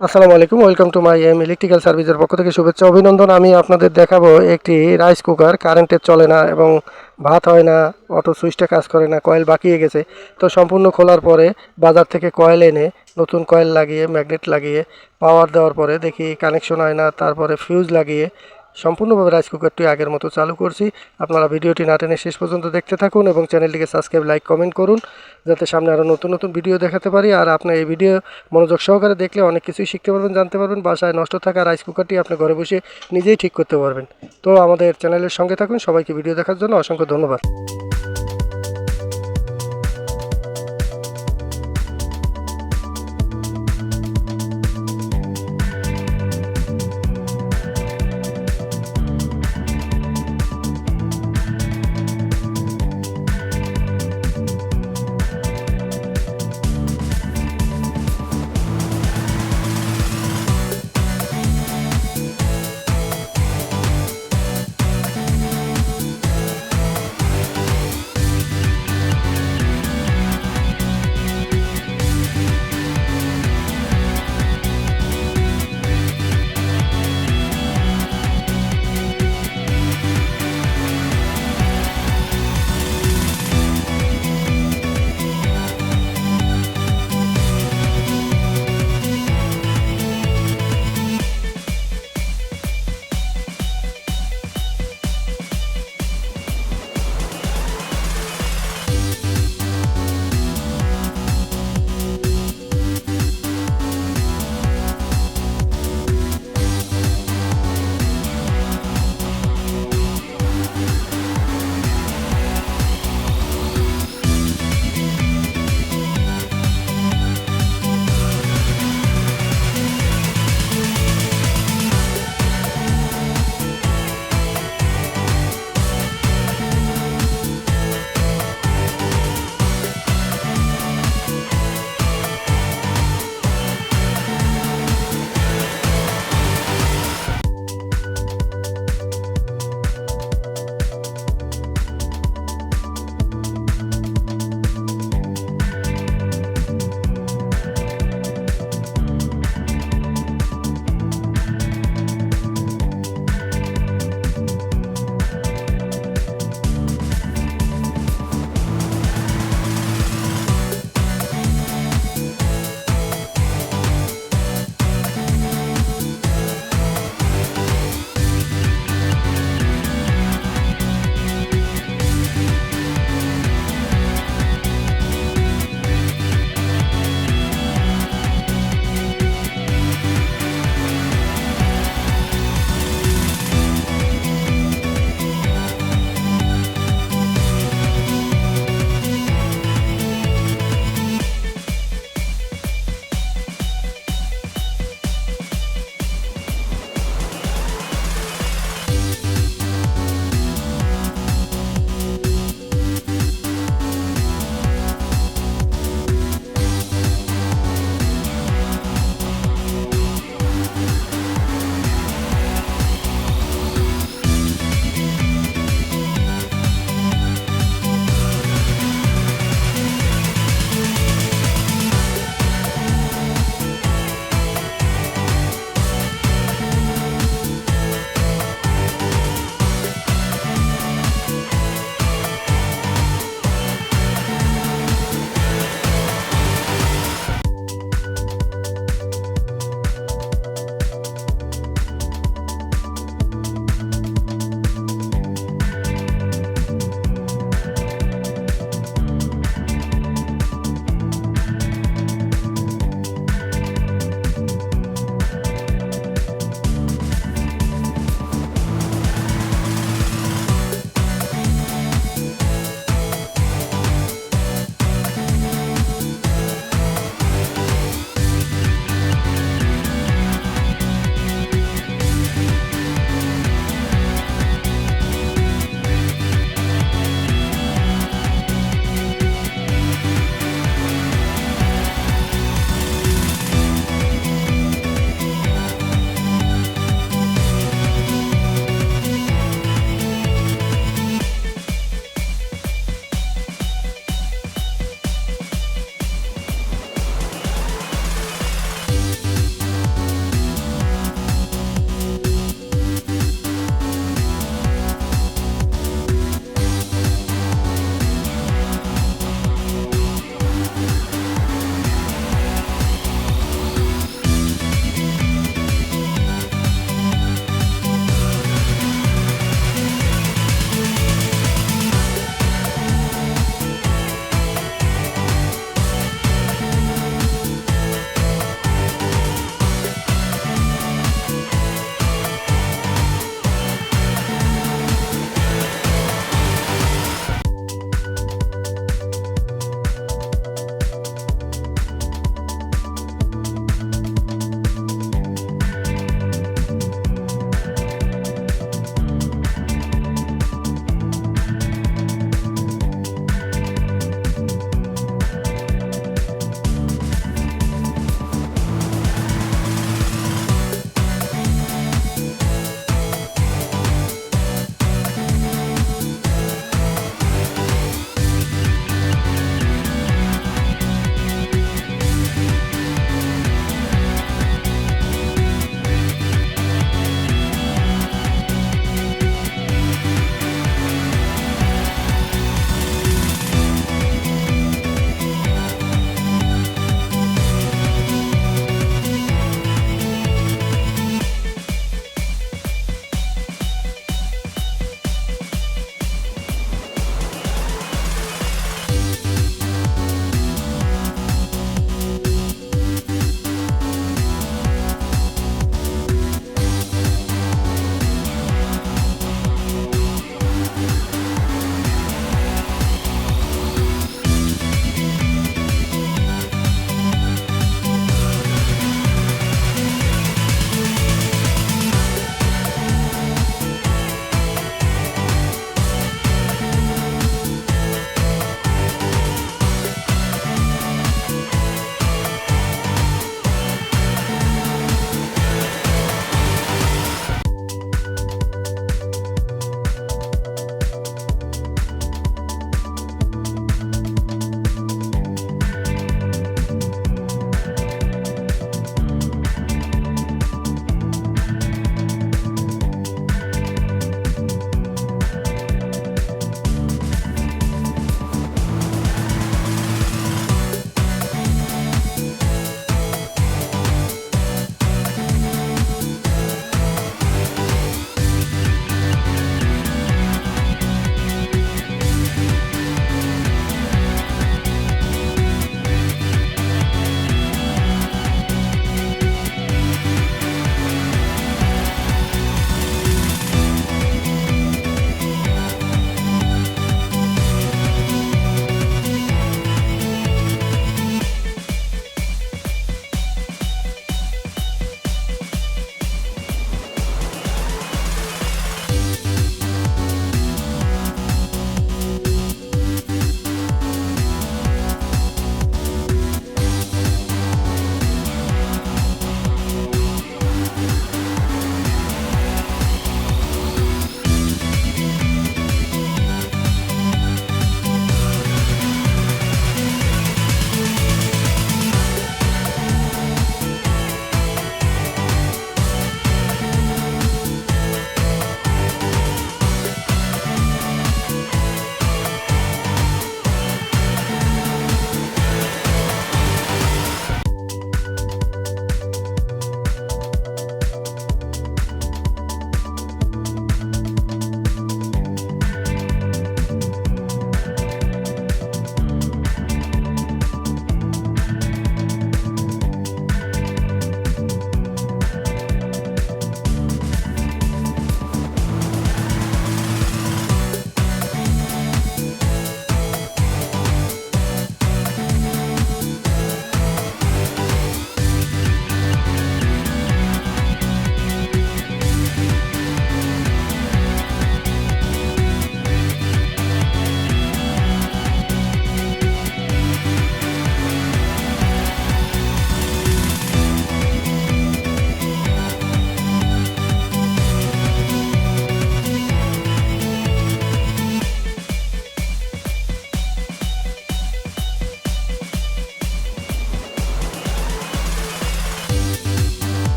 আসসালামু আলাইকুম, welcome to my electrical সার্ভিসের পক্ষ থেকে শুভেচ্ছা অভিনন্দন। আমি আপনাদের দেখাবো একটি রাইস কুকার, কারেন্টের চলে না এবং ভাত হয় না, অটো সুইচটা কাজ করে না, কয়েল বাকিয়ে গেছে। তো সম্পূর্ণ খোলার পরে বাজার থেকে কয়েল এনে নতুন কয়েল লাগিয়ে ম্যাগনেট লাগিয়ে পাওয়ার দেওয়ার পরে দেখি কানেকশন হয় না, তারপরে ফিউজ লাগিয়ে সম্পূর্ণভাবে রাইস কুকারটি আগের মতো চালু করছি। আপনারা ভিডিওটি না টেনে শেষ পর্যন্ত দেখতে থাকুন এবং চ্যানেলটিকে সাবস্ক্রাইব, লাইক, কমেন্ট করুন, যাতে সামনে আরও নতুন নতুন ভিডিও দেখাতে পারি। আর আপনার এই ভিডিও মনোযোগ সহকারে দেখলে অনেক কিছুই শিখতে পারবেন, জানতে পারবেন। বাসায় নষ্ট থাকা রাইস কুকারটি আপনি ঘরে বসে নিজেই ঠিক করতে পারবেন। তো আমাদের চ্যানেলের সঙ্গে থাকুন। সবাইকে ভিডিও দেখার জন্য অসংখ্য ধন্যবাদ।